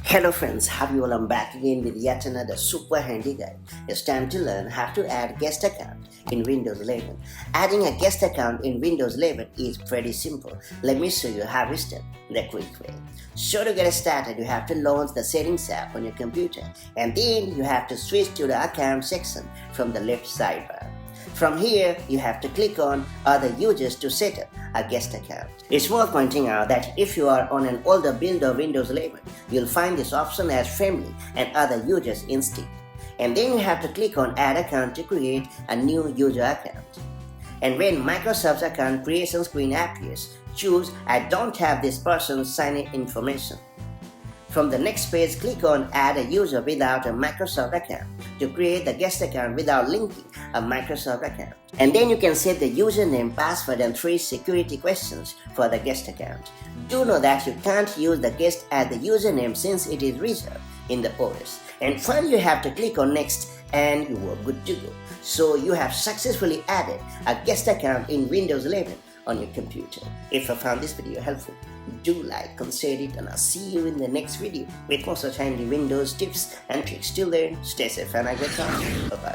Hello friends, how you all? I'm back again with yet another super handy guide. It's time to learn how to add guest account in Windows 11. Adding a guest account in Windows 11 is pretty simple. Let me show you how it's done the quick way. So to get started, you have to launch the settings app on your computer, and then you have to switch to the account section from the left sidebar. From here, you have to click on Other Users to set up a guest account. It's worth pointing out that if you are on an older build of Windows 11, you'll find this option as Family and Other Users instead. And then you have to click on Add Account to create a new user account. And when Microsoft's account creation screen appears, choose I don't have this person's sign-in information. From the next page, click on Add a user without a Microsoft account to create the guest account without linking a Microsoft account. And then you can set the username, password, and 3 security questions for the guest account. Do know that you can't use the guest as the username since it is reserved in the OS. And finally, you have to click on Next and you are good to go. So you have successfully added a guest account in Windows 11 on your computer. If you found this video helpful, do like, consider it, and I'll see you in the next video with more such handy Windows tips and tricks. Till then, stay safe and have a good time. Bye bye.